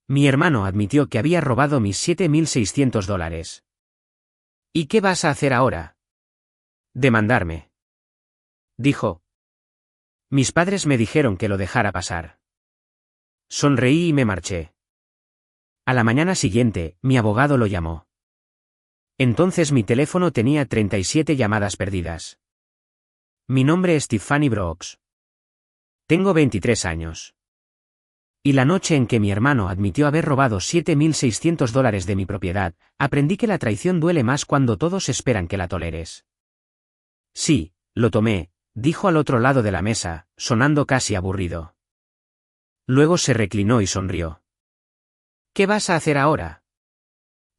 Mi hermano admitió que había robado mis $7.600. ¿Y qué vas a hacer ahora? Demandarme. Dijo. Mis padres me dijeron que lo dejara pasar. Sonreí y me marché. A la mañana siguiente, mi abogado lo llamó. Entonces mi teléfono tenía 37 llamadas perdidas. Mi nombre es Tiffany Brooks. Tengo 23 años. Y la noche en que mi hermano admitió haber robado $7.600 de mi propiedad, aprendí que la traición duele más cuando todos esperan que la toleres. Sí, lo tomé, dijo al otro lado de la mesa, sonando casi aburrido. Luego se reclinó y sonrió. ¿Qué vas a hacer ahora?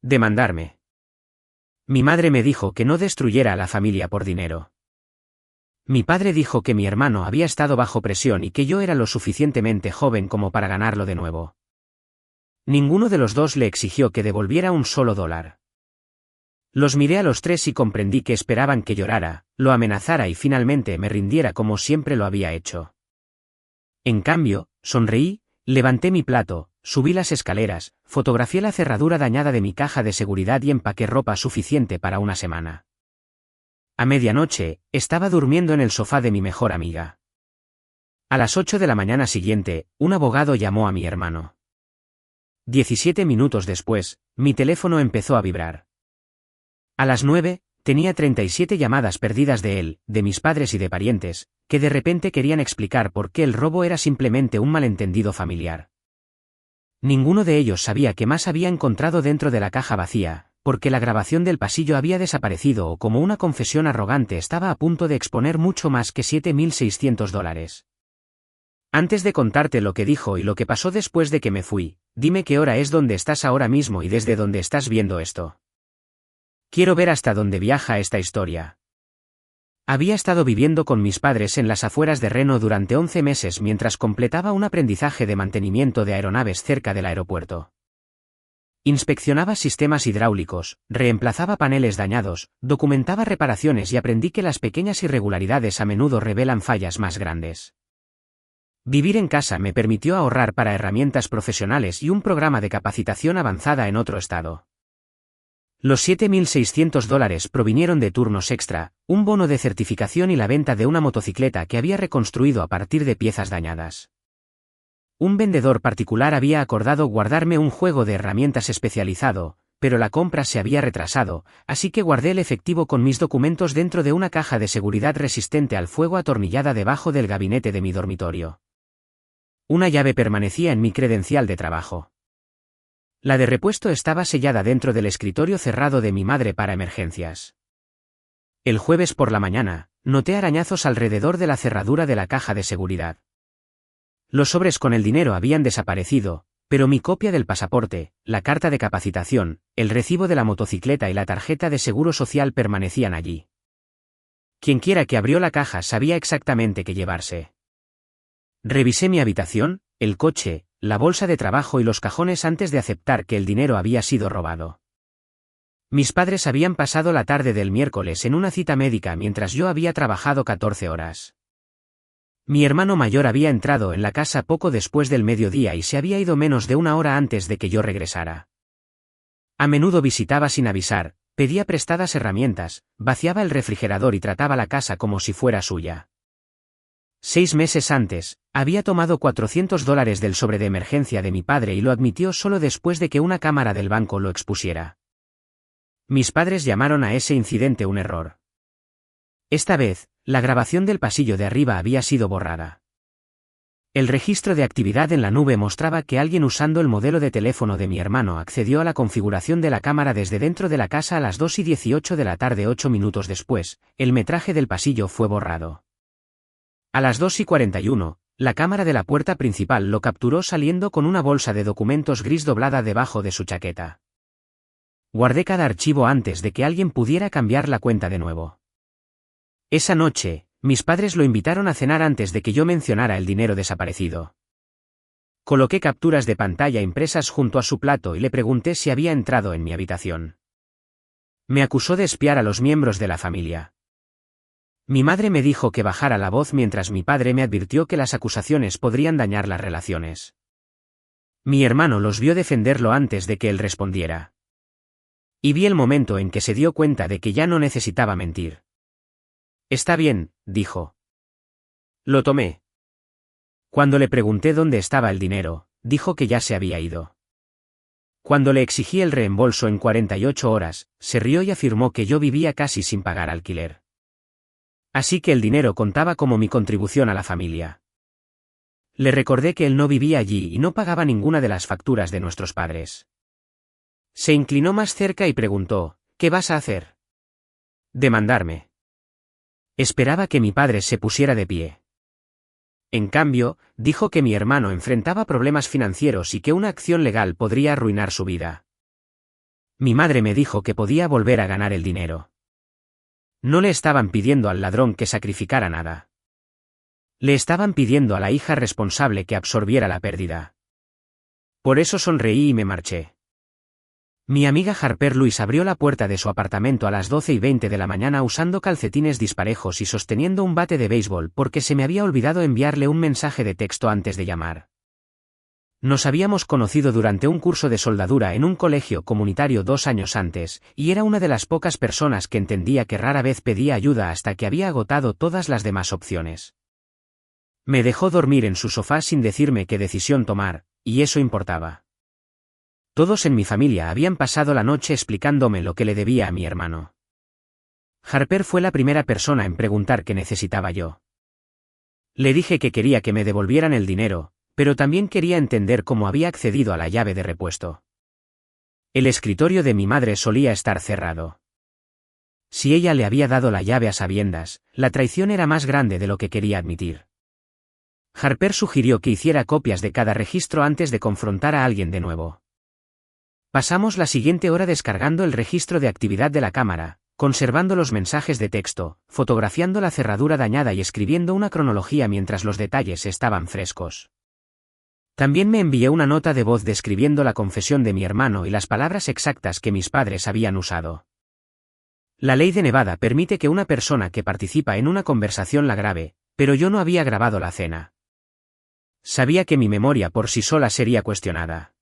Demandarme. Mi madre me dijo que no destruyera a la familia por dinero. Mi padre dijo que mi hermano había estado bajo presión y que yo era lo suficientemente joven como para ganarlo de nuevo. Ninguno de los dos le exigió que devolviera un solo dólar. Los miré a los tres y comprendí que esperaban que llorara, lo amenazara y finalmente me rindiera como siempre lo había hecho. En cambio, sonreí, levanté mi plato, subí las escaleras, fotografié la cerradura dañada de mi caja de seguridad y empaqué ropa suficiente para una semana. A medianoche, estaba durmiendo en el sofá de mi mejor amiga. A las 8 de la mañana siguiente, un abogado llamó a mi hermano. 17 minutos después, mi teléfono empezó a vibrar. A las 9, tenía 37 llamadas perdidas de él, de mis padres y de parientes, que de repente querían explicar por qué el robo era simplemente un malentendido familiar. Ninguno de ellos sabía qué más había encontrado dentro de la caja vacía, porque la grabación del pasillo había desaparecido o como una confesión arrogante estaba a punto de exponer mucho más que $7.600. Antes de contarte lo que dijo y lo que pasó después de que me fui, dime qué hora es donde estás ahora mismo y desde dónde estás viendo esto. Quiero ver hasta dónde viaja esta historia. Había estado viviendo con mis padres en las afueras de Reno durante 11 meses mientras completaba un aprendizaje de mantenimiento de aeronaves cerca del aeropuerto. Inspeccionaba sistemas hidráulicos, reemplazaba paneles dañados, documentaba reparaciones y aprendí que las pequeñas irregularidades a menudo revelan fallas más grandes. Vivir en casa me permitió ahorrar para herramientas profesionales y un programa de capacitación avanzada en otro estado. Los $7.600 provinieron de turnos extra, un bono de certificación y la venta de una motocicleta que había reconstruido a partir de piezas dañadas. Un vendedor particular había acordado guardarme un juego de herramientas especializado, pero la compra se había retrasado, así que guardé el efectivo con mis documentos dentro de una caja de seguridad resistente al fuego atornillada debajo del gabinete de mi dormitorio. Una llave permanecía en mi credencial de trabajo. La de repuesto estaba sellada dentro del escritorio cerrado de mi madre para emergencias. El jueves por la mañana, noté arañazos alrededor de la cerradura de la caja de seguridad. Los sobres con el dinero habían desaparecido, pero mi copia del pasaporte, la carta de capacitación, el recibo de la motocicleta y la tarjeta de seguro social permanecían allí. Quienquiera que abrió la caja sabía exactamente qué llevarse. Revisé mi habitación, el coche, la bolsa de trabajo y los cajones antes de aceptar que el dinero había sido robado. Mis padres habían pasado la tarde del miércoles en una cita médica mientras yo había trabajado 14 horas. Mi hermano mayor había entrado en la casa poco después del mediodía y se había ido menos de una hora antes de que yo regresara. A menudo visitaba sin avisar, pedía prestadas herramientas, vaciaba el refrigerador y trataba la casa como si fuera suya. 6 meses antes, había tomado $400 del sobre de emergencia de mi padre y lo admitió solo después de que una cámara del banco lo expusiera. Mis padres llamaron a ese incidente un error. Esta vez, la grabación del pasillo de arriba había sido borrada. El registro de actividad en la nube mostraba que alguien usando el modelo de teléfono de mi hermano accedió a la configuración de la cámara desde dentro de la casa a las 2:18 de la tarde. 8 minutos después, el metraje del pasillo fue borrado. A las 2:41, la cámara de la puerta principal lo capturó saliendo con una bolsa de documentos gris doblada debajo de su chaqueta. Guardé cada archivo antes de que alguien pudiera cambiar la cuenta de nuevo. Esa noche, mis padres lo invitaron a cenar antes de que yo mencionara el dinero desaparecido. Coloqué capturas de pantalla impresas junto a su plato y le pregunté si había entrado en mi habitación. Me acusó de espiar a los miembros de la familia. Mi madre me dijo que bajara la voz mientras mi padre me advirtió que las acusaciones podrían dañar las relaciones. Mi hermano los vio defenderlo antes de que él respondiera. Y vi el momento en que se dio cuenta de que ya no necesitaba mentir. Está bien, dijo. Lo tomé. Cuando le pregunté dónde estaba el dinero, dijo que ya se había ido. Cuando le exigí el reembolso en 48 horas, se rió y afirmó que yo vivía casi sin pagar alquiler. Así que el dinero contaba como mi contribución a la familia. Le recordé que él no vivía allí y no pagaba ninguna de las facturas de nuestros padres. Se inclinó más cerca y preguntó, ¿qué vas a hacer? Demandarme. Esperaba que mi padre se pusiera de pie. En cambio, dijo que mi hermano enfrentaba problemas financieros y que una acción legal podría arruinar su vida. Mi madre me dijo que podía volver a ganar el dinero. No le estaban pidiendo al ladrón que sacrificara nada. Le estaban pidiendo a la hija responsable que absorbiera la pérdida. Por eso sonreí y me marché. Mi amiga Harper Louise abrió la puerta de su apartamento a las 12:20 de la mañana usando calcetines disparejos y sosteniendo un bate de béisbol porque se me había olvidado enviarle un mensaje de texto antes de llamar. Nos habíamos conocido durante un curso de soldadura en un colegio comunitario 2 años antes, y era una de las pocas personas que entendía que rara vez pedía ayuda hasta que había agotado todas las demás opciones. Me dejó dormir en su sofá sin decirme qué decisión tomar, y eso importaba. Todos en mi familia habían pasado la noche explicándome lo que le debía a mi hermano. Harper fue la primera persona en preguntar qué necesitaba yo. Le dije que quería que me devolvieran el dinero, pero también quería entender cómo había accedido a la llave de repuesto. El escritorio de mi madre solía estar cerrado. Si ella le había dado la llave a sabiendas, la traición era más grande de lo que quería admitir. Harper sugirió que hiciera copias de cada registro antes de confrontar a alguien de nuevo. Pasamos la siguiente hora descargando el registro de actividad de la cámara, conservando los mensajes de texto, fotografiando la cerradura dañada y escribiendo una cronología mientras los detalles estaban frescos. También me envié una nota de voz describiendo la confesión de mi hermano y las palabras exactas que mis padres habían usado. La ley de Nevada permite que una persona que participa en una conversación la grabe, pero yo no había grabado la cena. Sabía que mi memoria por sí sola sería cuestionada.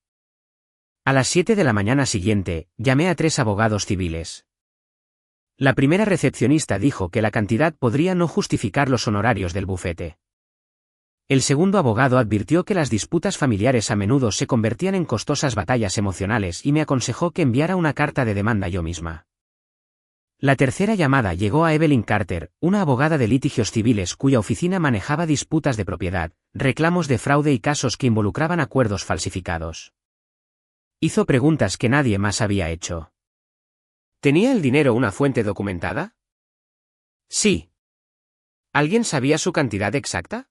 A las 7 de la mañana siguiente, llamé a 3 abogados civiles. La primera recepcionista dijo que la cantidad podría no justificar los honorarios del bufete. El segundo abogado advirtió que las disputas familiares a menudo se convertían en costosas batallas emocionales y me aconsejó que enviara una carta de demanda yo misma. La tercera llamada llegó a Evelyn Carter, una abogada de litigios civiles cuya oficina manejaba disputas de propiedad, reclamos de fraude y casos que involucraban acuerdos falsificados. Hizo preguntas que nadie más había hecho. ¿Tenía el dinero una fuente documentada? Sí. ¿Alguien sabía su cantidad exacta?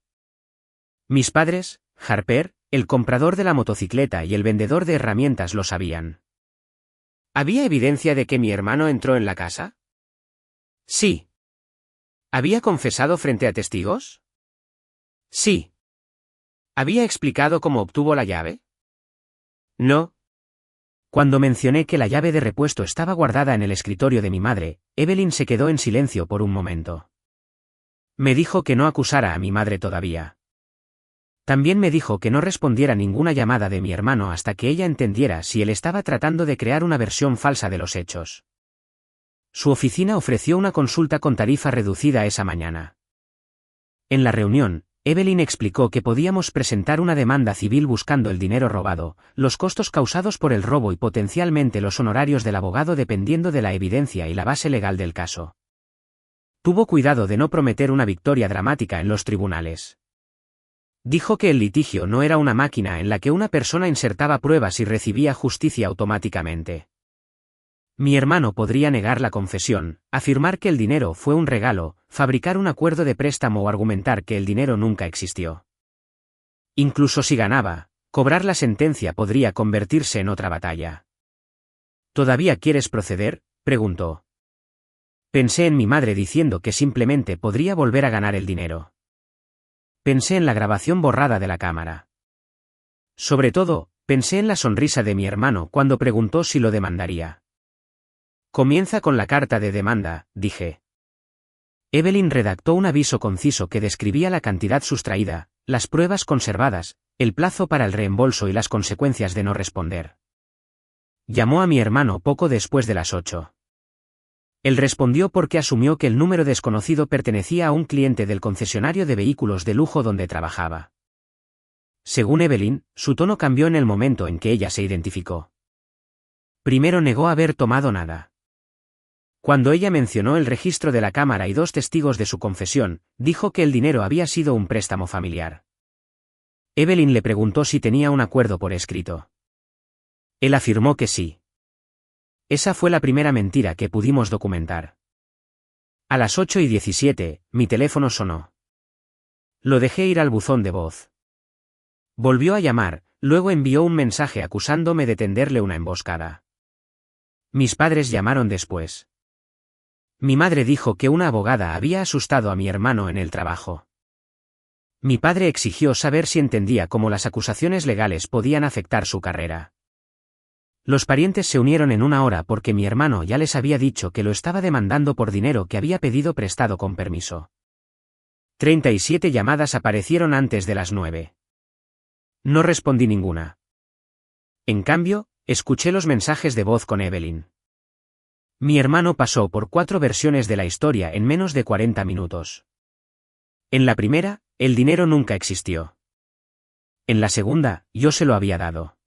Mis padres, Harper, el comprador de la motocicleta y el vendedor de herramientas lo sabían. ¿Había evidencia de que mi hermano entró en la casa? Sí. ¿Había confesado frente a testigos? Sí. ¿Había explicado cómo obtuvo la llave? No. Cuando mencioné que la llave de repuesto estaba guardada en el escritorio de mi madre, Evelyn se quedó en silencio por un momento. Me dijo que no acusara a mi madre todavía. También me dijo que no respondiera ninguna llamada de mi hermano hasta que ella entendiera si él estaba tratando de crear una versión falsa de los hechos. Su oficina ofreció una consulta con tarifa reducida esa mañana. En la reunión, Evelyn explicó que podíamos presentar una demanda civil buscando el dinero robado, los costos causados por el robo y potencialmente los honorarios del abogado dependiendo de la evidencia y la base legal del caso. Tuvo cuidado de no prometer una victoria dramática en los tribunales. Dijo que el litigio no era una máquina en la que una persona insertaba pruebas y recibía justicia automáticamente. Mi hermano podría negar la confesión, afirmar que el dinero fue un regalo, fabricar un acuerdo de préstamo o argumentar que el dinero nunca existió. Incluso si ganaba, cobrar la sentencia podría convertirse en otra batalla. ¿Todavía quieres proceder?, preguntó. Pensé en mi madre diciendo que simplemente podría volver a ganar el dinero. Pensé en la grabación borrada de la cámara. Sobre todo, pensé en la sonrisa de mi hermano cuando preguntó si lo demandaría. Comienza con la carta de demanda, dije. Evelyn redactó un aviso conciso que describía la cantidad sustraída, las pruebas conservadas, el plazo para el reembolso y las consecuencias de no responder. Llamó a mi hermano poco después de las 8. Él respondió porque asumió que el número desconocido pertenecía a un cliente del concesionario de vehículos de lujo donde trabajaba. Según Evelyn, su tono cambió en el momento en que ella se identificó. Primero negó haber tomado nada. Cuando ella mencionó el registro de la cámara y 2 testigos de su confesión, dijo que el dinero había sido un préstamo familiar. Evelyn le preguntó si tenía un acuerdo por escrito. Él afirmó que sí. Esa fue la primera mentira que pudimos documentar. A las 8:17, mi teléfono sonó. Lo dejé ir al buzón de voz. Volvió a llamar, luego envió un mensaje acusándome de tenderle una emboscada. Mis padres llamaron después. Mi madre dijo que una abogada había asustado a mi hermano en el trabajo. Mi padre exigió saber si entendía cómo las acusaciones legales podían afectar su carrera. Los parientes se unieron en una hora porque mi hermano ya les había dicho que lo estaba demandando por dinero que había pedido prestado con permiso. 37 llamadas aparecieron antes de las 9. No respondí ninguna. En cambio, escuché los mensajes de voz con Evelyn. Mi hermano pasó por 4 versiones de la historia en menos de 40 minutos. En la primera, el dinero nunca existió. En la segunda, yo se lo había dado.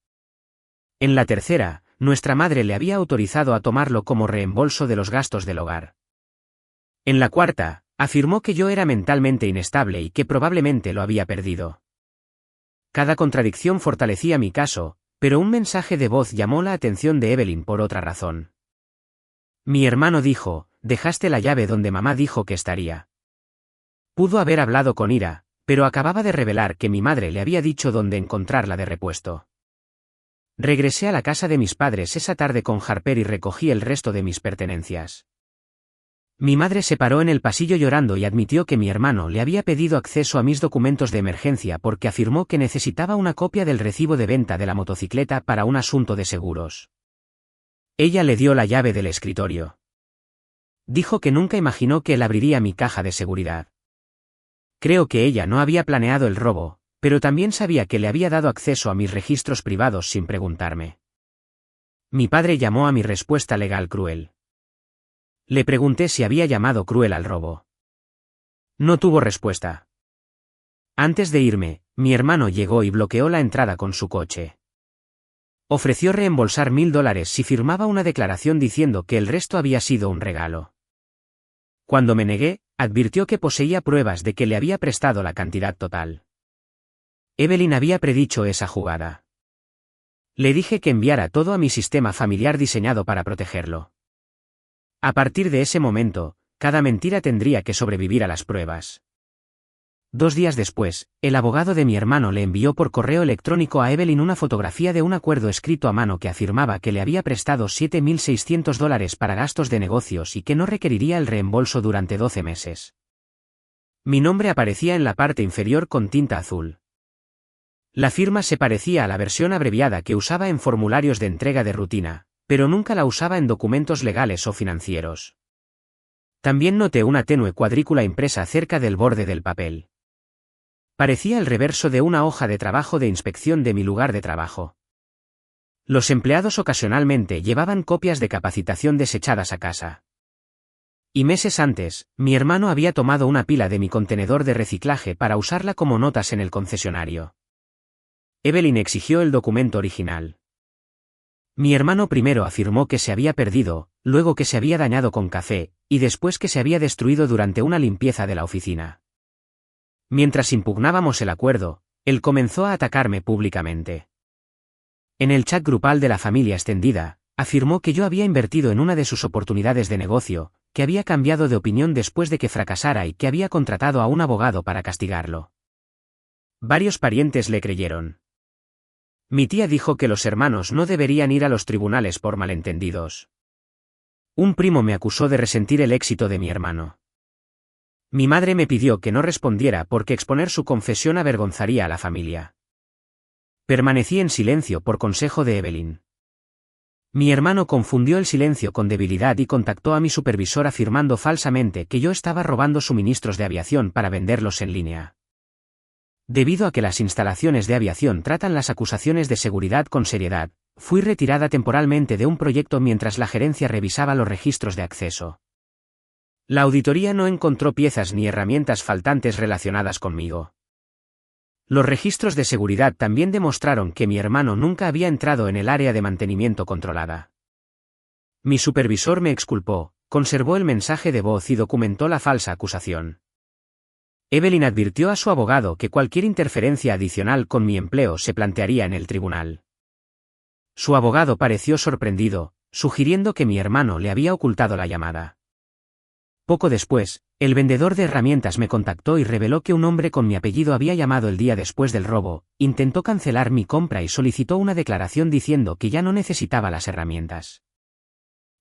En la tercera, nuestra madre le había autorizado a tomarlo como reembolso de los gastos del hogar. En la cuarta, afirmó que yo era mentalmente inestable y que probablemente lo había perdido. Cada contradicción fortalecía mi caso, pero un mensaje de voz llamó la atención de Evelyn por otra razón. Mi hermano dijo, dejaste la llave donde mamá dijo que estaría. Pudo haber hablado con ira, pero acababa de revelar que mi madre le había dicho dónde encontrarla de repuesto. Regresé a la casa de mis padres esa tarde con Harper y recogí el resto de mis pertenencias. Mi madre se paró en el pasillo llorando y admitió que mi hermano le había pedido acceso a mis documentos de emergencia porque afirmó que necesitaba una copia del recibo de venta de la motocicleta para un asunto de seguros. Ella le dio la llave del escritorio. Dijo que nunca imaginó que él abriría mi caja de seguridad. Creo que ella no había planeado el robo, pero también sabía que le había dado acceso a mis registros privados sin preguntarme. Mi padre llamó a mi respuesta legal cruel. Le pregunté si había llamado cruel al robo. No tuvo respuesta. Antes de irme, mi hermano llegó y bloqueó la entrada con su coche. Ofreció reembolsar $1000 si firmaba una declaración diciendo que el resto había sido un regalo. Cuando me negué, advirtió que poseía pruebas de que le había prestado la cantidad total. Evelyn había predicho esa jugada. Le dije que enviara todo a mi sistema familiar diseñado para protegerlo. A partir de ese momento, cada mentira tendría que sobrevivir a las pruebas. 2 días después, el abogado de mi hermano le envió por correo electrónico a Evelyn una fotografía de un acuerdo escrito a mano que afirmaba que le había prestado $7,600 para gastos de negocios y que no requeriría el reembolso durante 12 meses. Mi nombre aparecía en la parte inferior con tinta azul. La firma se parecía a la versión abreviada que usaba en formularios de entrega de rutina, pero nunca la usaba en documentos legales o financieros. También noté una tenue cuadrícula impresa cerca del borde del papel. Parecía el reverso de una hoja de trabajo de inspección de mi lugar de trabajo. Los empleados ocasionalmente llevaban copias de capacitación desechadas a casa. Y meses antes, mi hermano había tomado una pila de mi contenedor de reciclaje para usarla como notas en el concesionario. Evelyn exigió el documento original. Mi hermano primero afirmó que se había perdido, luego que se había dañado con café, y después que se había destruido durante una limpieza de la oficina. Mientras impugnábamos el acuerdo, él comenzó a atacarme públicamente. En el chat grupal de la familia extendida, afirmó que yo había invertido en una de sus oportunidades de negocio, que había cambiado de opinión después de que fracasara y que había contratado a un abogado para castigarlo. Varios parientes le creyeron. Mi tía dijo que los hermanos no deberían ir a los tribunales por malentendidos. Un primo me acusó de resentir el éxito de mi hermano. Mi madre me pidió que no respondiera porque exponer su confesión avergonzaría a la familia. Permanecí en silencio por consejo de Evelyn. Mi hermano confundió el silencio con debilidad y contactó a mi supervisor afirmando falsamente que yo estaba robando suministros de aviación para venderlos en línea. Debido a que las instalaciones de aviación tratan las acusaciones de seguridad con seriedad, fui retirada temporalmente de un proyecto mientras la gerencia revisaba los registros de acceso. La auditoría no encontró piezas ni herramientas faltantes relacionadas conmigo. Los registros de seguridad también demostraron que mi hermano nunca había entrado en el área de mantenimiento controlada. Mi supervisor me exculpó, conservó el mensaje de voz y documentó la falsa acusación. Evelyn advirtió a su abogado que cualquier interferencia adicional con mi empleo se plantearía en el tribunal. Su abogado pareció sorprendido, sugiriendo que mi hermano le había ocultado la llamada. Poco después, el vendedor de herramientas me contactó y reveló que un hombre con mi apellido había llamado el día después del robo, intentó cancelar mi compra y solicitó una declaración diciendo que ya no necesitaba las herramientas.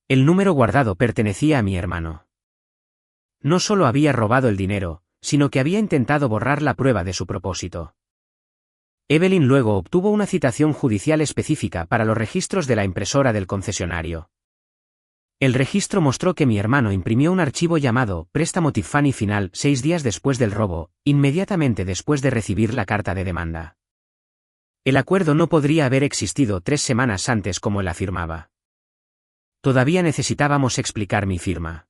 El número guardado pertenecía a mi hermano. No solo había robado el dinero, sino que había intentado borrar la prueba de su propósito. Evelyn luego obtuvo una citación judicial específica para los registros de la impresora del concesionario. El registro mostró que mi hermano imprimió un archivo llamado Préstamo Tiffany Final 6 días después del robo, inmediatamente después de recibir la carta de demanda. El acuerdo no podría haber existido 3 semanas antes como él afirmaba. Todavía necesitábamos explicar mi firma.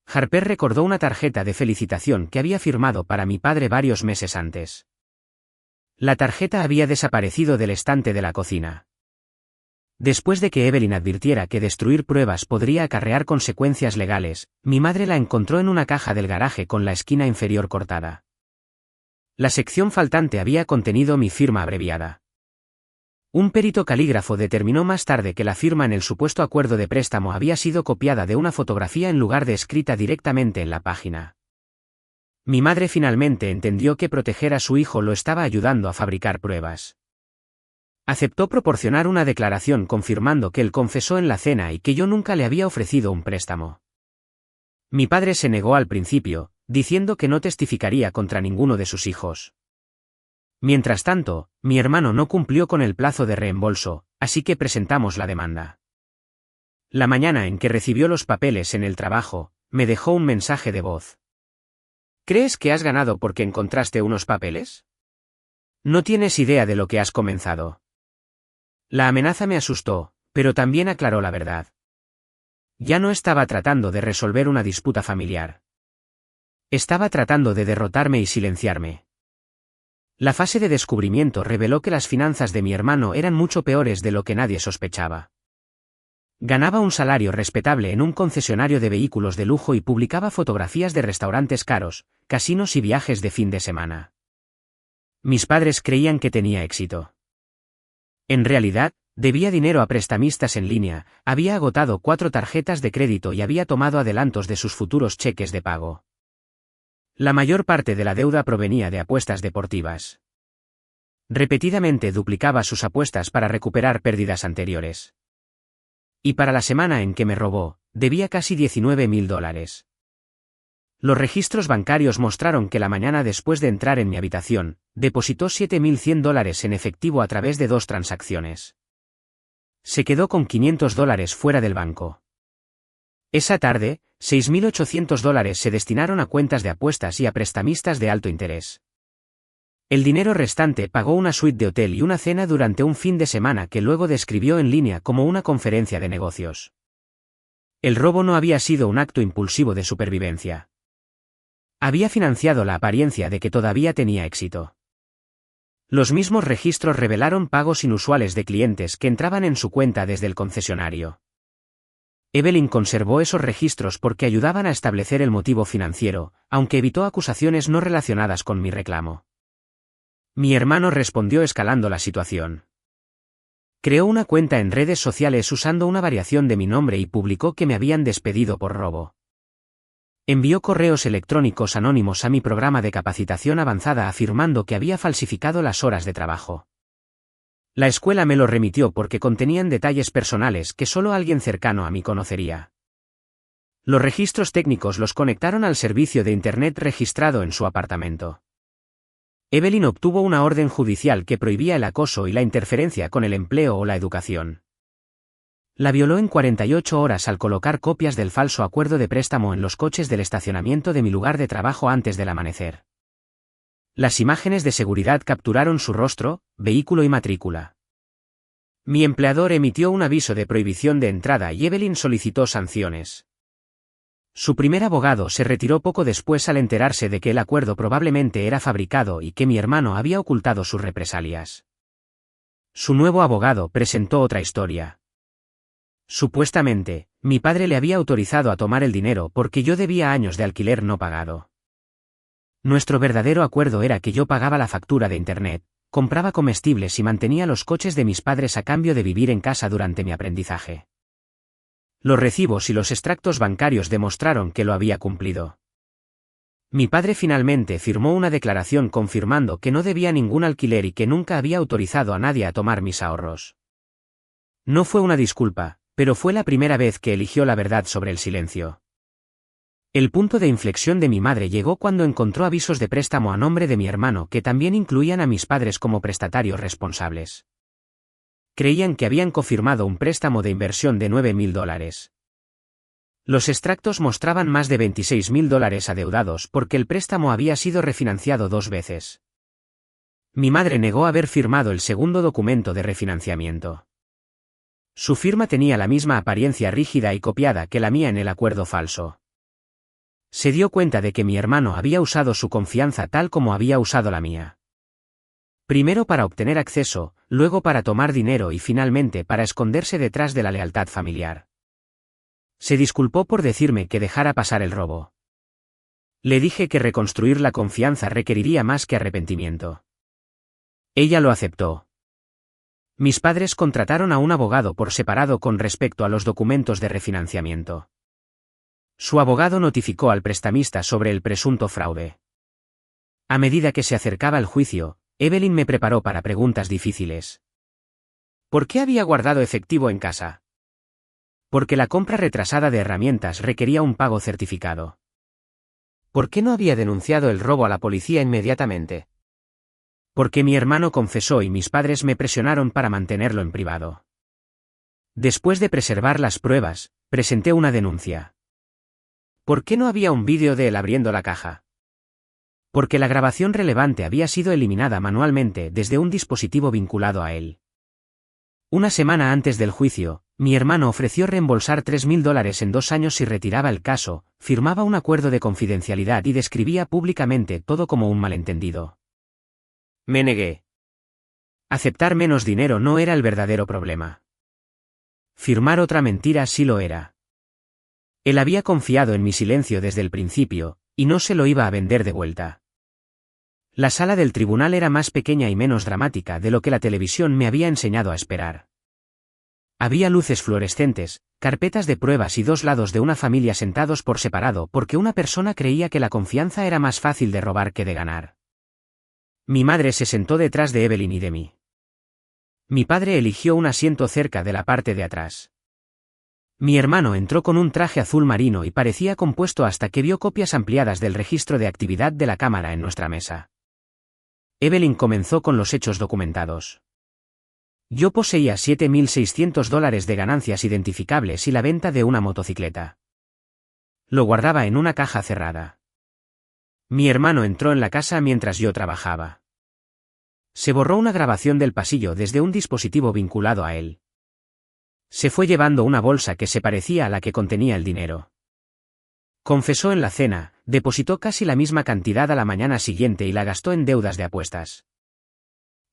Harper recordó una tarjeta de felicitación que había firmado para mi padre varios meses antes. La tarjeta había desaparecido del estante de la cocina. Después de que Evelyn advirtiera que destruir pruebas podría acarrear consecuencias legales, mi madre la encontró en una caja del garaje con la esquina inferior cortada. La sección faltante había contenido mi firma abreviada. Un perito calígrafo determinó más tarde que la firma en el supuesto acuerdo de préstamo había sido copiada de una fotografía en lugar de escrita directamente en la página. Mi madre finalmente entendió que proteger a su hijo lo estaba ayudando a fabricar pruebas. Aceptó proporcionar una declaración confirmando que él confesó en la cena y que yo nunca le había ofrecido un préstamo. Mi padre se negó al principio, diciendo que no testificaría contra ninguno de sus hijos. Mientras tanto, mi hermano no cumplió con el plazo de reembolso, así que presentamos la demanda. La mañana en que recibió los papeles en el trabajo, me dejó un mensaje de voz. ¿Crees que has ganado porque encontraste unos papeles? No tienes idea de lo que has comenzado. La amenaza me asustó, pero también aclaró la verdad. Ya no estaba tratando de resolver una disputa familiar. Estaba tratando de derrotarme y silenciarme. La fase de descubrimiento reveló que las finanzas de mi hermano eran mucho peores de lo que nadie sospechaba. Ganaba un salario respetable en un concesionario de vehículos de lujo y publicaba fotografías de restaurantes caros, casinos y viajes de fin de semana. Mis padres creían que tenía éxito. En realidad, debía dinero a prestamistas en línea, había agotado 4 tarjetas de crédito y había tomado adelantos de sus futuros cheques de pago. La mayor parte de la deuda provenía de apuestas deportivas. Repetidamente duplicaba sus apuestas para recuperar pérdidas anteriores. Y para la semana en que me robó, debía casi $19.000. Los registros bancarios mostraron que la mañana después de entrar en mi habitación, depositó $7.100 en efectivo a través de 2 transacciones. Se quedó con $500 fuera del banco. Esa tarde, $6.800 se destinaron a cuentas de apuestas y a prestamistas de alto interés. El dinero restante pagó una suite de hotel y una cena durante un fin de semana que luego describió en línea como una conferencia de negocios. El robo no había sido un acto impulsivo de supervivencia. Había financiado la apariencia de que todavía tenía éxito. Los mismos registros revelaron pagos inusuales de clientes que entraban en su cuenta desde el concesionario. Evelyn conservó esos registros porque ayudaban a establecer el motivo financiero, aunque evitó acusaciones no relacionadas con mi reclamo. Mi hermano respondió escalando la situación. Creó una cuenta en redes sociales usando una variación de mi nombre y publicó que me habían despedido por robo. Envió correos electrónicos anónimos a mi programa de capacitación avanzada afirmando que había falsificado las horas de trabajo. La escuela me lo remitió porque contenían detalles personales que solo alguien cercano a mí conocería. Los registros técnicos los conectaron al servicio de Internet registrado en su apartamento. Evelyn obtuvo una orden judicial que prohibía el acoso y la interferencia con el empleo o la educación. La violó en 48 horas al colocar copias del falso acuerdo de préstamo en los coches del estacionamiento de mi lugar de trabajo antes del amanecer. Las imágenes de seguridad capturaron su rostro, vehículo y matrícula. Mi empleador emitió un aviso de prohibición de entrada y Evelyn solicitó sanciones. Su primer abogado se retiró poco después al enterarse de que el acuerdo probablemente era fabricado y que mi hermano había ocultado sus represalias. Su nuevo abogado presentó otra historia. Supuestamente, mi padre le había autorizado a tomar el dinero porque yo debía años de alquiler no pagado. Nuestro verdadero acuerdo era que yo pagaba la factura de internet, compraba comestibles y mantenía los coches de mis padres a cambio de vivir en casa durante mi aprendizaje. Los recibos y los extractos bancarios demostraron que lo había cumplido. Mi padre finalmente firmó una declaración confirmando que no debía ningún alquiler y que nunca había autorizado a nadie a tomar mis ahorros. No fue una disculpa, pero fue la primera vez que eligió la verdad sobre el silencio. El punto de inflexión de mi madre llegó cuando encontró avisos de préstamo a nombre de mi hermano que también incluían a mis padres como prestatarios responsables. Creían que habían confirmado un préstamo de inversión de $9.000. Los extractos mostraban más de $26.000 adeudados porque el préstamo había sido refinanciado 2 veces. Mi madre negó haber firmado el segundo documento de refinanciamiento. Su firma tenía la misma apariencia rígida y copiada que la mía en el acuerdo falso. Se dio cuenta de que mi hermano había usado su confianza tal como había usado la mía. Primero para obtener acceso, luego para tomar dinero y finalmente para esconderse detrás de la lealtad familiar. Se disculpó por decirme que dejara pasar el robo. Le dije que reconstruir la confianza requeriría más que arrepentimiento. Ella lo aceptó. Mis padres contrataron a un abogado por separado con respecto a los documentos de refinanciamiento. Su abogado notificó al prestamista sobre el presunto fraude. A medida que se acercaba el juicio, Evelyn me preparó para preguntas difíciles. ¿Por qué había guardado efectivo en casa? Porque la compra retrasada de herramientas requería un pago certificado. ¿Por qué no había denunciado el robo a la policía inmediatamente? Porque mi hermano confesó y mis padres me presionaron para mantenerlo en privado. Después de preservar las pruebas, presenté una denuncia. ¿Por qué no había un vídeo de él abriendo la caja? Porque la grabación relevante había sido eliminada manualmente desde un dispositivo vinculado a él. Una semana antes del juicio, mi hermano ofreció reembolsar $3.000 en 2 años si retiraba el caso, firmaba un acuerdo de confidencialidad y describía públicamente todo como un malentendido. Me negué. Aceptar menos dinero no era el verdadero problema. Firmar otra mentira sí lo era. Él había confiado en mi silencio desde el principio, y no se lo iba a vender de vuelta. La sala del tribunal era más pequeña y menos dramática de lo que la televisión me había enseñado a esperar. Había luces fluorescentes, carpetas de pruebas y 2 lados de una familia sentados por separado porque una persona creía que la confianza era más fácil de robar que de ganar. Mi madre se sentó detrás de Evelyn y de mí. Mi padre eligió un asiento cerca de la parte de atrás. Mi hermano entró con un traje azul marino y parecía compuesto hasta que vio copias ampliadas del registro de actividad de la cámara en nuestra mesa. Evelyn comenzó con los hechos documentados. Yo poseía $7.600 de ganancias identificables y la venta de una motocicleta. Lo guardaba en una caja cerrada. Mi hermano entró en la casa mientras yo trabajaba. Se borró una grabación del pasillo desde un dispositivo vinculado a él. Se fue llevando una bolsa que se parecía a la que contenía el dinero. Confesó en la cena, depositó casi la misma cantidad a la mañana siguiente y la gastó en deudas de apuestas.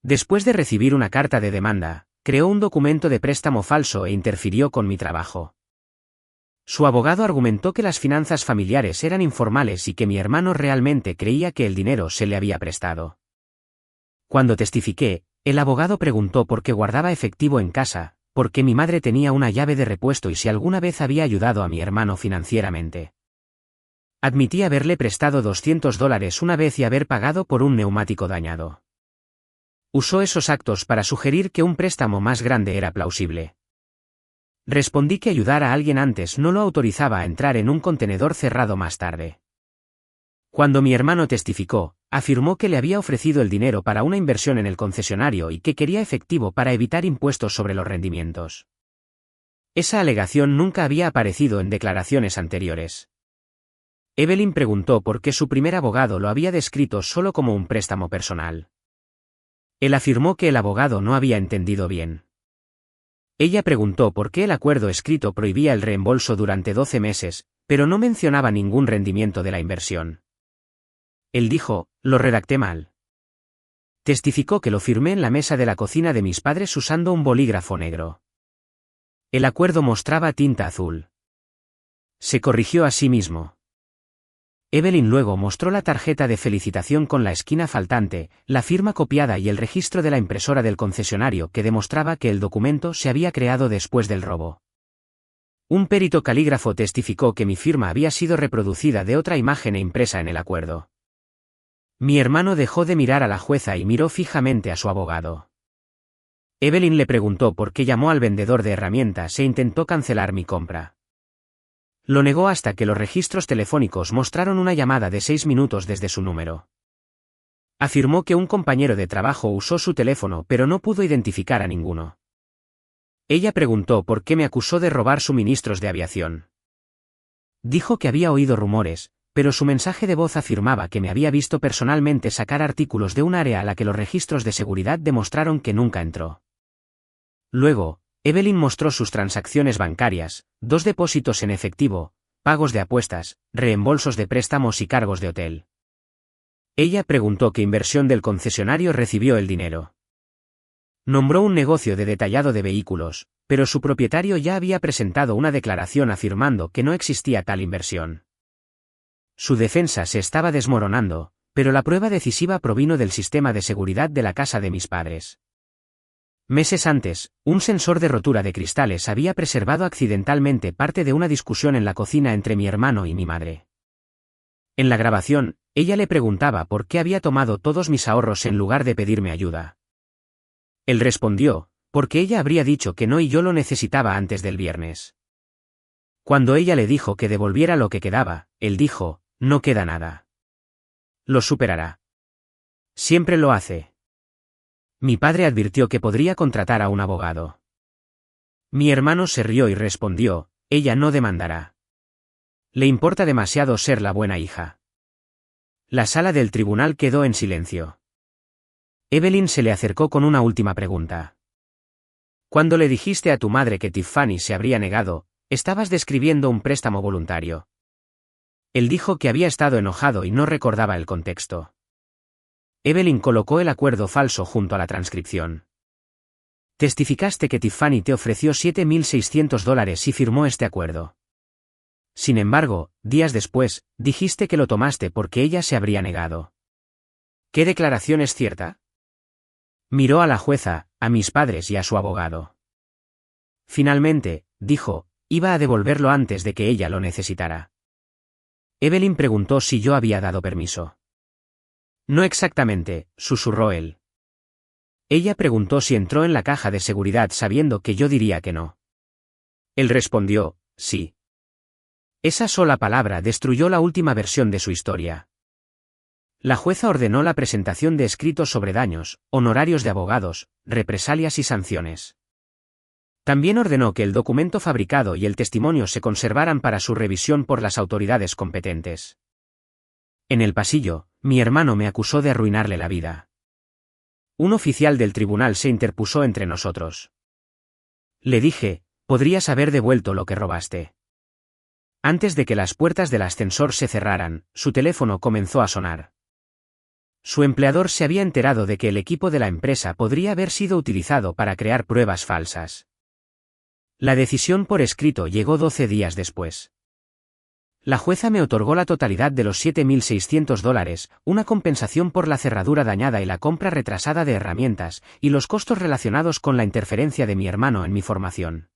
Después de recibir una carta de demanda, creó un documento de préstamo falso e interfirió con mi trabajo. Su abogado argumentó que las finanzas familiares eran informales y que mi hermano realmente creía que el dinero se le había prestado. Cuando testifiqué, el abogado preguntó por qué guardaba efectivo en casa, por qué mi madre tenía una llave de repuesto y si alguna vez había ayudado a mi hermano financieramente. Admití haberle prestado $200 una vez y haber pagado por un neumático dañado. Usó esos actos para sugerir que un préstamo más grande era plausible. Respondí que ayudar a alguien antes no lo autorizaba a entrar en un contenedor cerrado más tarde. Cuando mi hermano testificó, afirmó que le había ofrecido el dinero para una inversión en el concesionario y que quería efectivo para evitar impuestos sobre los rendimientos. Esa alegación nunca había aparecido en declaraciones anteriores. Evelyn preguntó por qué su primer abogado lo había descrito solo como un préstamo personal. Él afirmó que el abogado no había entendido bien. Ella preguntó por qué el acuerdo escrito prohibía el reembolso durante 12 meses, pero no mencionaba ningún rendimiento de la inversión. Él dijo, lo redacté mal. Testificó que lo firmé en la mesa de la cocina de mis padres usando un bolígrafo negro. El acuerdo mostraba tinta azul. Se corrigió a sí mismo. Evelyn luego mostró la tarjeta de felicitación con la esquina faltante, la firma copiada y el registro de la impresora del concesionario que demostraba que el documento se había creado después del robo. Un perito calígrafo testificó que mi firma había sido reproducida de otra imagen e impresa en el acuerdo. Mi hermano dejó de mirar a la jueza y miró fijamente a su abogado. Evelyn le preguntó por qué llamó al vendedor de herramientas e intentó cancelar mi compra. Lo negó hasta que los registros telefónicos mostraron una llamada de 6 minutos desde su número. Afirmó que un compañero de trabajo usó su teléfono pero no pudo identificar a ninguno. Ella preguntó por qué me acusó de robar suministros de aviación. Dijo que había oído rumores, pero su mensaje de voz afirmaba que me había visto personalmente sacar artículos de un área a la que los registros de seguridad demostraron que nunca entró. Luego, Evelyn mostró sus transacciones bancarias, 2 depósitos en efectivo, pagos de apuestas, reembolsos de préstamos y cargos de hotel. Ella preguntó qué inversión del concesionario recibió el dinero. Nombró un negocio de detallado de vehículos, pero su propietario ya había presentado una declaración afirmando que no existía tal inversión. Su defensa se estaba desmoronando, pero la prueba decisiva provino del sistema de seguridad de la casa de mis padres. Meses antes, un sensor de rotura de cristales había preservado accidentalmente parte de una discusión en la cocina entre mi hermano y mi madre. En la grabación, ella le preguntaba por qué había tomado todos mis ahorros en lugar de pedirme ayuda. Él respondió, porque ella habría dicho que no y yo lo necesitaba antes del viernes. Cuando ella le dijo que devolviera lo que quedaba, él dijo, no queda nada. Lo superará. Siempre lo hace. Mi padre advirtió que podría contratar a un abogado. Mi hermano se rió y respondió, ella no demandará. Le importa demasiado ser la buena hija. La sala del tribunal quedó en silencio. Evelyn se le acercó con una última pregunta. Cuando le dijiste a tu madre que Tiffany se habría negado, estabas describiendo un préstamo voluntario. Él dijo que había estado enojado y no recordaba el contexto. Evelyn colocó el acuerdo falso junto a la transcripción. Testificaste que Tiffany te ofreció $7,600 y firmó este acuerdo. Sin embargo, días después, dijiste que lo tomaste porque ella se habría negado. ¿Qué declaración es cierta? Miró a la jueza, a mis padres y a su abogado. Finalmente, dijo, iba a devolverlo antes de que ella lo necesitara. Evelyn preguntó si yo había dado permiso. No exactamente, susurró él. Ella preguntó si entró en la caja de seguridad sabiendo que yo diría que no. Él respondió, sí. Esa sola palabra destruyó la última versión de su historia. La jueza ordenó la presentación de escritos sobre daños, honorarios de abogados, represalias y sanciones. También ordenó que el documento fabricado y el testimonio se conservaran para su revisión por las autoridades competentes. En el pasillo, mi hermano me acusó de arruinarle la vida. Un oficial del tribunal se interpuso entre nosotros. Le dije, podrías haber devuelto lo que robaste. Antes de que las puertas del ascensor se cerraran, su teléfono comenzó a sonar. Su empleador se había enterado de que el equipo de la empresa podría haber sido utilizado para crear pruebas falsas. La decisión por escrito llegó 12 días después. La jueza me otorgó la totalidad de los $7,600, una compensación por la cerradura dañada y la compra retrasada de herramientas, y los costos relacionados con la interferencia de mi hermano en mi formación.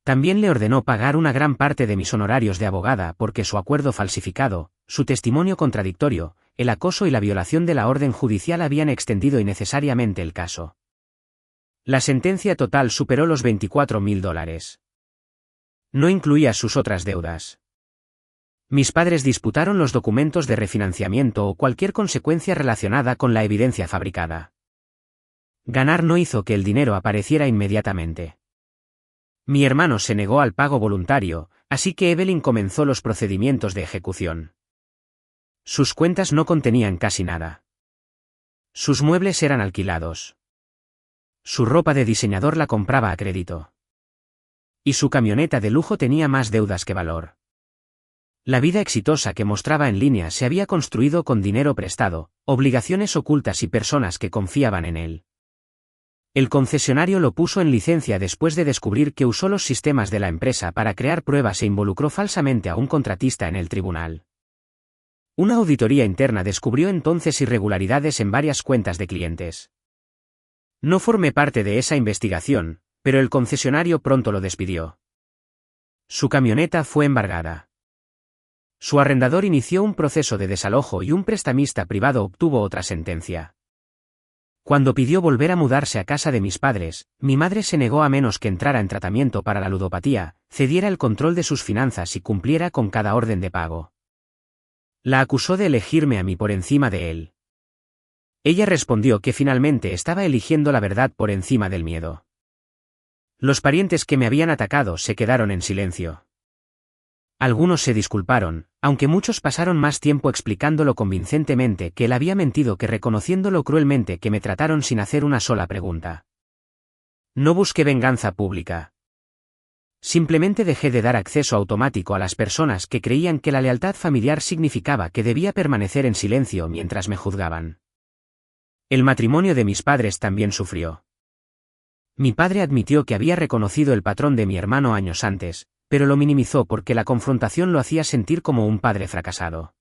También le ordenó pagar una gran parte de mis honorarios de abogada porque su acuerdo falsificado, su testimonio contradictorio, el acoso y la violación de la orden judicial habían extendido innecesariamente el caso. La sentencia total superó los $24,000. No incluía sus otras deudas. Mis padres disputaron los documentos de refinanciamiento o cualquier consecuencia relacionada con la evidencia fabricada. Ganar no hizo que el dinero apareciera inmediatamente. Mi hermano se negó al pago voluntario, Así que Evelyn comenzó los procedimientos de ejecución. Sus cuentas no contenían casi nada. Sus muebles eran alquilados. Su ropa de diseñador la compraba a crédito. Y su camioneta de lujo tenía más deudas que valor. La vida exitosa que mostraba en línea se había construido con dinero prestado, obligaciones ocultas y personas que confiaban en él. El concesionario lo puso en licencia después de descubrir que usó los sistemas de la empresa para crear pruebas e involucró falsamente a un contratista en el tribunal. Una auditoría interna descubrió entonces irregularidades en varias cuentas de clientes. No formé parte de esa investigación, pero el concesionario pronto lo despidió. Su camioneta fue embargada. Su arrendador inició un proceso de desalojo y un prestamista privado obtuvo otra sentencia. Cuando pidió volver a mudarse a casa de mis padres, mi madre se negó a menos que entrara en tratamiento para la ludopatía, cediera el control de sus finanzas y cumpliera con cada orden de pago. La acusó de elegirme a mí por encima de él. Ella respondió que finalmente estaba eligiendo la verdad por encima del miedo. Los parientes que me habían atacado se quedaron en silencio. Algunos se disculparon, aunque muchos pasaron más tiempo explicándolo convincentemente que él había mentido que reconociéndolo cruelmente que me trataron sin hacer una sola pregunta. No busqué venganza pública. Simplemente dejé de dar acceso automático a las personas que creían que la lealtad familiar significaba que debía permanecer en silencio mientras me juzgaban. El matrimonio de mis padres también sufrió. Mi padre admitió que había reconocido el patrón de mi hermano años antes, pero lo minimizó porque la confrontación lo hacía sentir como un padre fracasado.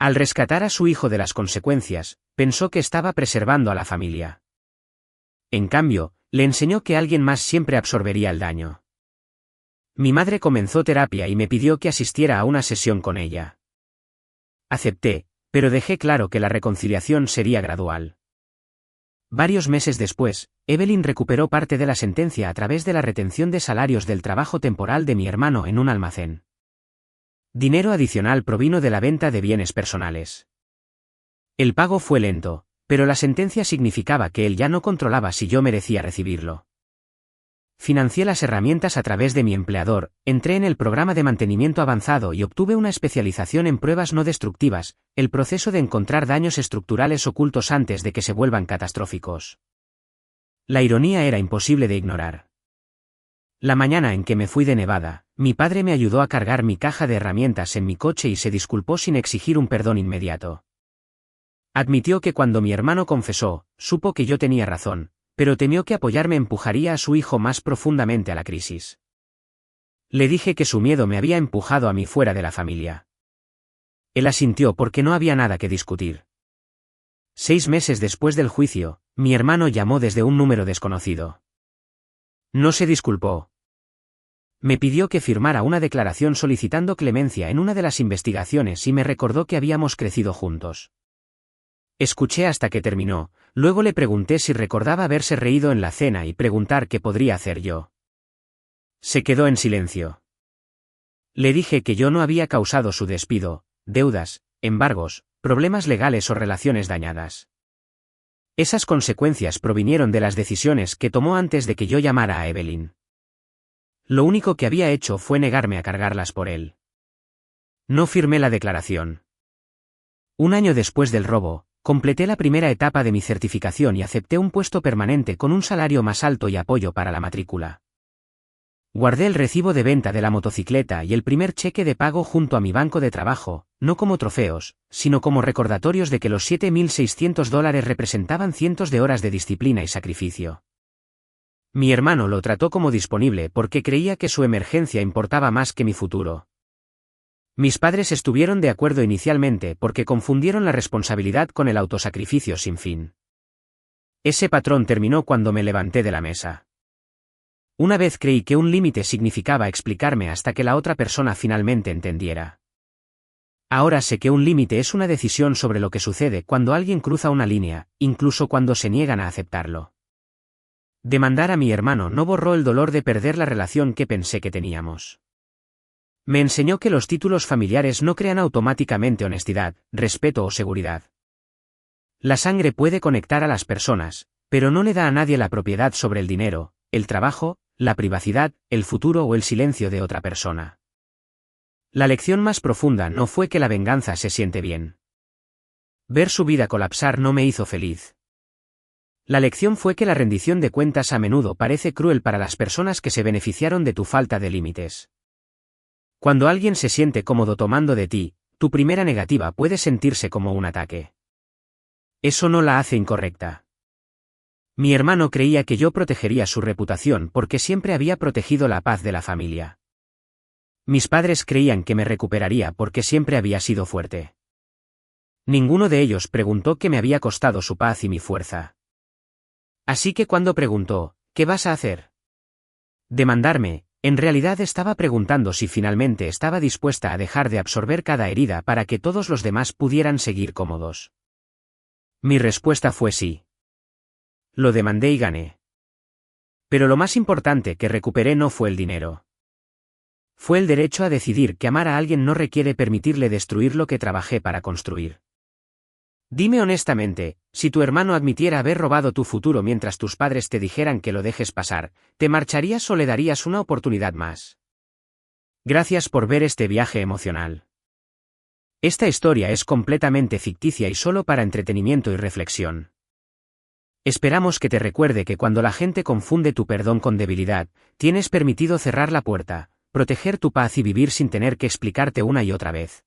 Al rescatar a su hijo de las consecuencias, pensó que estaba preservando a la familia. En cambio, le enseñó que alguien más siempre absorbería el daño. Mi madre comenzó terapia y me pidió que asistiera a una sesión con ella. Acepté, pero dejé claro que la reconciliación sería gradual. Varios meses después, Evelyn recuperó parte de la sentencia a través de la retención de salarios del trabajo temporal de mi hermano en un almacén. Dinero adicional provino de la venta de bienes personales. El pago fue lento, pero la sentencia significaba que él ya no controlaba si yo merecía recibirlo. Financié las herramientas a través de mi empleador, entré en el programa de mantenimiento avanzado y obtuve una especialización en pruebas no destructivas, el proceso de encontrar daños estructurales ocultos antes de que se vuelvan catastróficos. La ironía era imposible de ignorar. La mañana en que me fui de Nevada, mi padre me ayudó a cargar mi caja de herramientas en mi coche y se disculpó sin exigir un perdón inmediato. Admitió que cuando mi hermano confesó, supo que yo tenía razón, pero temió que apoyarme empujaría a su hijo más profundamente a la crisis. Le dije que su miedo me había empujado a mí fuera de la familia. Él asintió porque no había nada que discutir. 6 meses después del juicio, mi hermano llamó desde un número desconocido. No se disculpó. Me pidió que firmara una declaración solicitando clemencia en una de las investigaciones y me recordó que habíamos crecido juntos. Escuché hasta que terminó, luego le pregunté si recordaba haberse reído en la cena y preguntar qué podría hacer yo. Se quedó en silencio. Le dije que yo no había causado su despido, deudas, embargos, problemas legales o relaciones dañadas. Esas consecuencias provinieron de las decisiones que tomó antes de que yo llamara a Evelyn. Lo único que había hecho fue negarme a cargarlas por él. No firmé la declaración. Un año después del robo, completé la primera etapa de mi certificación y acepté un puesto permanente con un salario más alto y apoyo para la matrícula. Guardé el recibo de venta de la motocicleta y el primer cheque de pago junto a mi banco de trabajo, no como trofeos, sino como recordatorios de que los $7,600 representaban cientos de horas de disciplina y sacrificio. Mi hermano lo trató como disponible porque creía que su emergencia importaba más que mi futuro. Mis padres estuvieron de acuerdo inicialmente porque confundieron la responsabilidad con el autosacrificio sin fin. Ese patrón terminó cuando me levanté de la mesa. Una vez creí que un límite significaba explicarme hasta que la otra persona finalmente entendiera. Ahora sé que un límite es una decisión sobre lo que sucede cuando alguien cruza una línea, incluso cuando se niegan a aceptarlo. Demandar a mi hermano no borró el dolor de perder la relación que pensé que teníamos. Me enseñó que los títulos familiares no crean automáticamente honestidad, respeto o seguridad. La sangre puede conectar a las personas, pero no le da a nadie la propiedad sobre el dinero, el trabajo, la privacidad, el futuro o el silencio de otra persona. La lección más profunda no fue que la venganza se siente bien. Ver su vida colapsar no me hizo feliz. La lección fue que la rendición de cuentas a menudo parece cruel para las personas que se beneficiaron de tu falta de límites. Cuando alguien se siente cómodo tomando de ti, tu primera negativa puede sentirse como un ataque. Eso no la hace incorrecta. Mi hermano creía que yo protegería su reputación porque siempre había protegido la paz de la familia. Mis padres creían que me recuperaría porque siempre había sido fuerte. Ninguno de ellos preguntó qué me había costado su paz y mi fuerza. Así que cuando preguntó, ¿qué vas a hacer? Demandarme, en realidad estaba preguntando si finalmente estaba dispuesta a dejar de absorber cada herida para que todos los demás pudieran seguir cómodos. Mi respuesta fue sí. Lo demandé y gané. Pero lo más importante que recuperé no fue el dinero. Fue el derecho a decidir que amar a alguien no requiere permitirle destruir lo que trabajé para construir. Dime honestamente, si tu hermano admitiera haber robado tu futuro mientras tus padres te dijeran que lo dejes pasar, ¿te marcharías o le darías una oportunidad más? Gracias por ver este viaje emocional. Esta historia es completamente ficticia y solo para entretenimiento y reflexión. Esperamos que te recuerde que cuando la gente confunde tu perdón con debilidad, tienes permitido cerrar la puerta, proteger tu paz y vivir sin tener que explicarte una y otra vez.